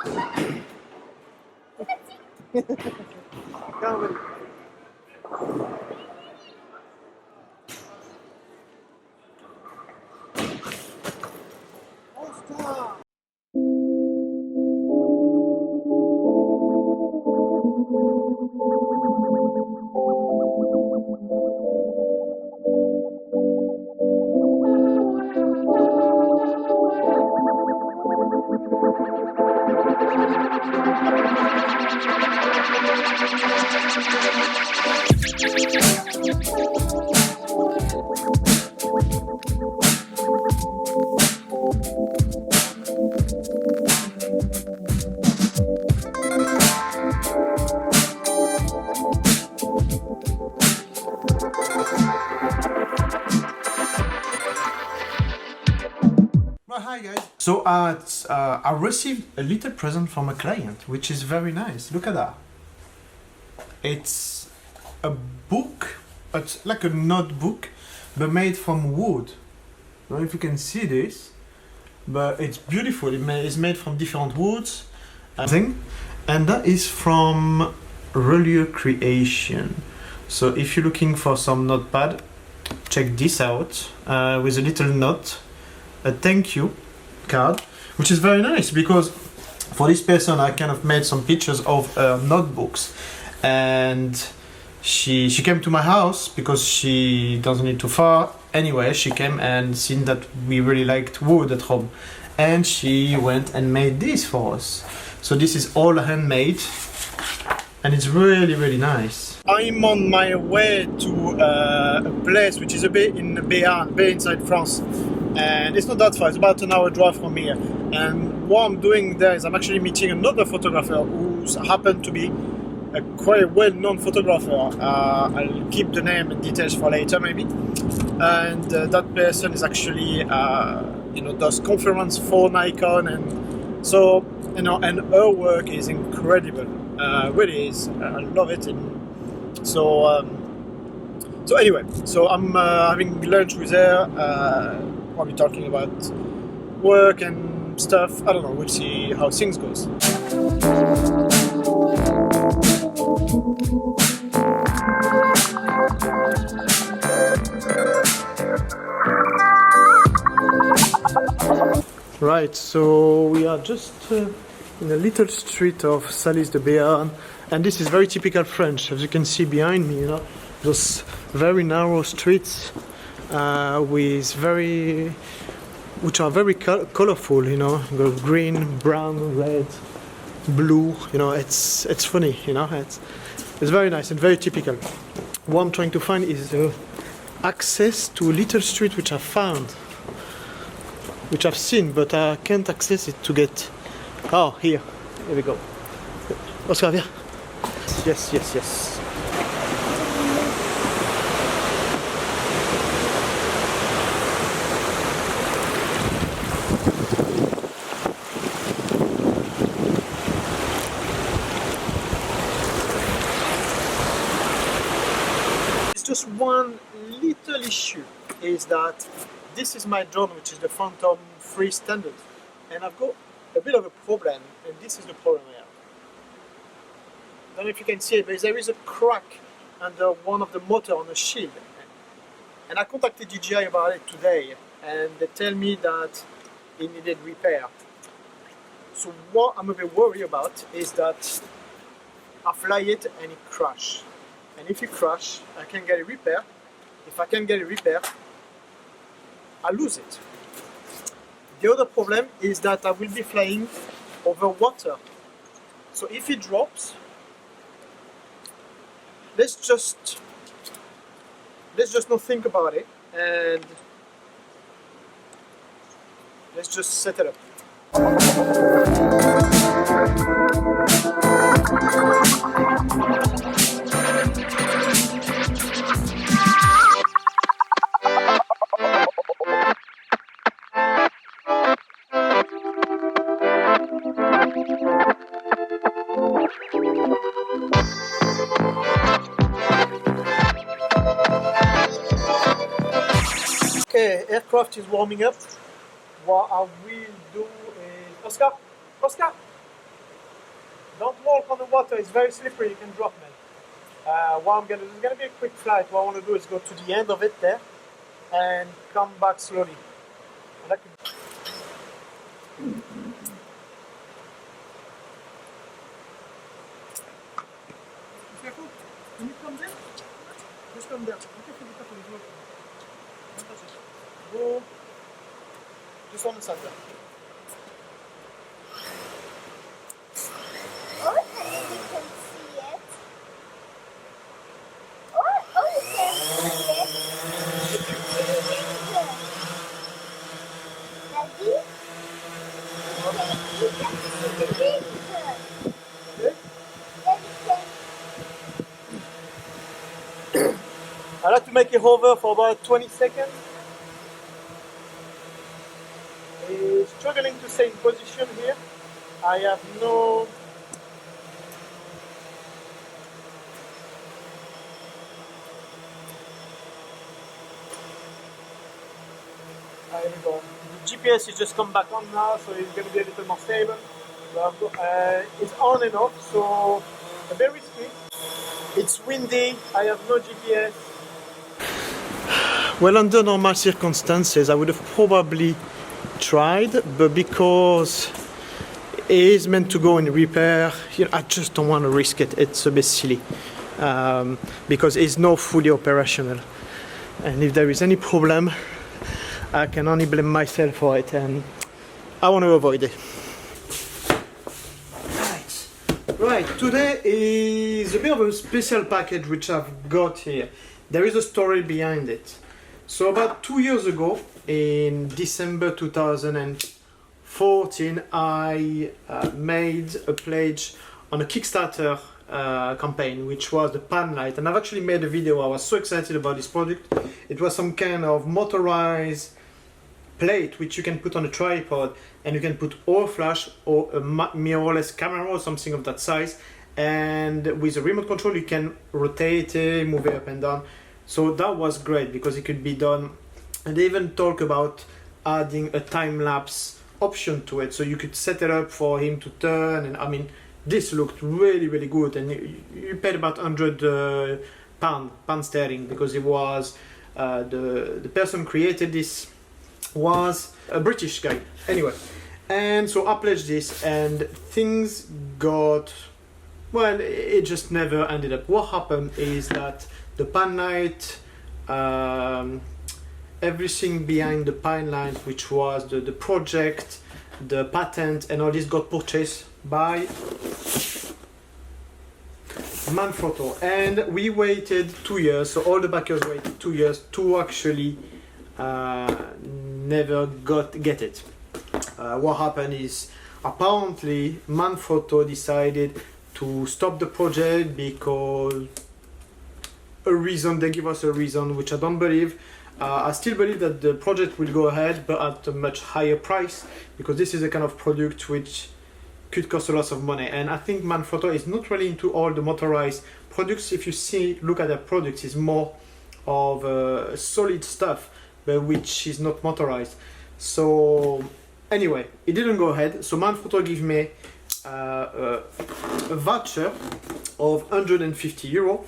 Calma. Well, hi guys. So I received a little present from a client, which is very nice. Look at that. It's a book. It's like a notebook, but made from wood. I don't know if you can see this, but it's beautiful. It's made from different woods. And that is from Relier Creation. So if you're looking for some notepad, check this out with a little note. A thank you card, which is very nice because for this person I kind of made some pictures of notebooks, and she came to my house because she doesn't live too far. Anyway, she came and seen that we really liked wood at home, and she went and made this for us. So this is all handmade, and it's really nice. I'm on my way to a place which is a bit in Béarn, inside France. And it's not that far, it's about an hour drive from here. And what I'm doing there is I'm actually meeting another photographer who happened to be a quite well-known photographer. I'll keep the name and details for later maybe. And that person is actually, does conference for Nikon, and so, and her work is incredible. Really is. I love it. And so, so anyway, so I'm having lunch with her. Probably talking about work and stuff. I don't know, we'll see how things goes. Right, so we are just in a little street of Salis-de-Béarn, and this is very typical French, as you can see behind me, those very narrow streets. Which are very colorful, the green, brown, red, blue, it's funny, it's very nice and very typical. What I'm trying to find is access to a little street which I've seen, but I can't access it to get. Oh, here we go. Oscar, viens. Yes. Just one little issue is that this is my drone, which is the Phantom 3 standard, and I've got a bit of a problem, and this is the problem I have. I don't know if you can see it, but there is a crack under one of the motor on the shield, and I contacted DJI about it today, and they tell me that it needed repair. So what I'm a bit worried about is that I fly it and it crashes. And if it crash, I can get a repair. If I can get a repair, I lose it. The other problem is that I will be flying over water. So if it drops, let's just not think about it, and let's just set it up. Okay, aircraft is warming up. What I will do is... Oscar! Don't walk on the water, it's very slippery, you can drop, man. What I'm gonna do, it's gonna be a quick flight. What I wanna do is go to the end of it there and come back slowly. And I can... Careful, can you come there? Just come there. Go. Just on the side there. Oh, you can see it. Oh, you can see it. Daddy? You can see the picture. Okay. Then you I like to make it hover for about 20 seconds. He's struggling to stay in position here. I have no... There we go. The GPS is just come back on now, so it's going to be a little more stable. It's on and off, so a bit risky. It's windy, I have no GPS. Well, under normal circumstances, I would have probably tried, but because it is meant to go in repair, I just don't want to risk it. It's a bit silly because it's not fully operational. And if there is any problem, I can only blame myself for it, and I want to avoid it. Right, today is a bit of a special package which I've got here. There is a story behind it. So about 2 years ago, in December 2014, I made a pledge on a Kickstarter campaign, which was the pan light. And I've actually made a video. I was so excited about this product. It was some kind of motorized plate which you can put on a tripod, and you can put or a flash or a mirrorless camera or something of that size, and with a remote control you can rotate it, move it up and down. So that was great because it could be done, and they even talk about adding a time-lapse option to it, so you could set it up for him to turn. And I mean, this looked really good, and you paid about £100 pound sterling, because it was the person created this was a British guy anyway. And so I pledged this, and things got, well, it just never ended up. What happened is that the pan light, everything behind the pan light, which was the project, the patent and all this, got purchased by Manfrotto, and we waited 2 years, so all the backers waited 2 years to actually never get it. What happened is, apparently Manfrotto decided to stop the project because they give us a reason which I don't believe. I still believe that the project will go ahead, but at a much higher price, because this is a kind of product which could cost a lot of money. And I think Manfrotto is not really into all the motorized products. If you look at their products, it's more of solid stuff, but which is not motorized. So anyway, it didn't go ahead. So Manfrotto gave me a voucher of €150,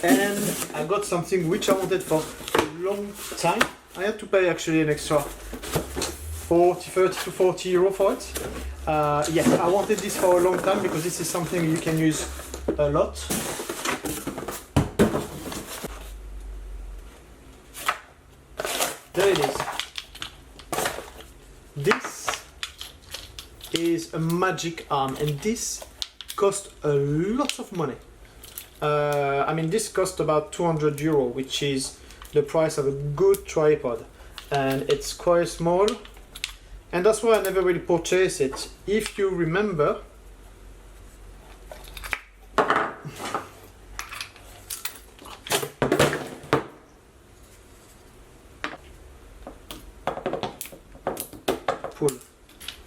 and I got something which I wanted for a long time. I had to pay actually an extra 30 to 40 euro for it. Yeah, I wanted this for a long time because this is something you can use a lot. There it is. This is a magic arm, and this cost a lot of money. I mean, this cost about €200, which is the price of a good tripod, and it's quite small, and that's why I never really purchased it. If you remember, pull.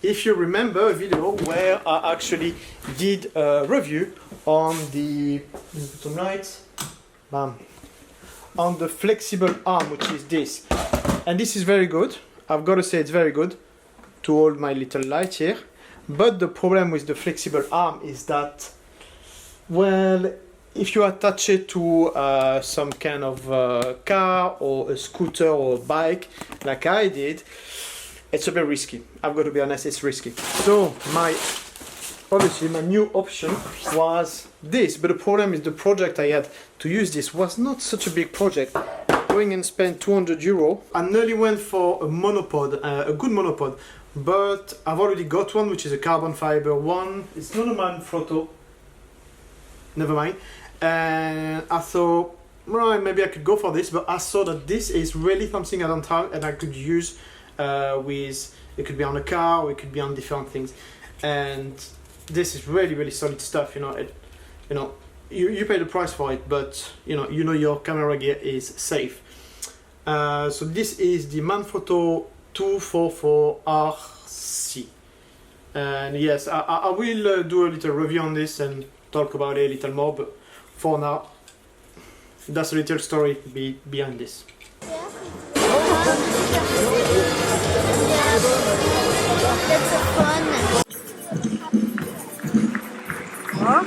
If you remember a video where I actually did a review on the on the flexible arm, which is this, and this is very good. I've got to say it's very good to hold my little light here. But the problem with the flexible arm is that, well, if you attach it to some kind of car or a scooter or a bike, like I did, it's a bit risky. I've got to be honest, it's risky. So obviously my new option was this, but the problem is the project I had to use this was not such a big project. Going and spend €200. I nearly went for a monopod, a good monopod, but I've already got one, which is a carbon fiber one. It's not a Manfrotto. Never mind. And I thought, right, maybe I could go for this, but I saw that this is really something I don't have and I could use with, it could be on a car or it could be on different things. And this is really solid stuff, you know. You pay the price for it, but you know your camera gear is safe. So this is the Manfrotto 244RC, and yes, I will do a little review on this and talk about it a little more, but for now that's a little story behind this. That's a fun. Huh?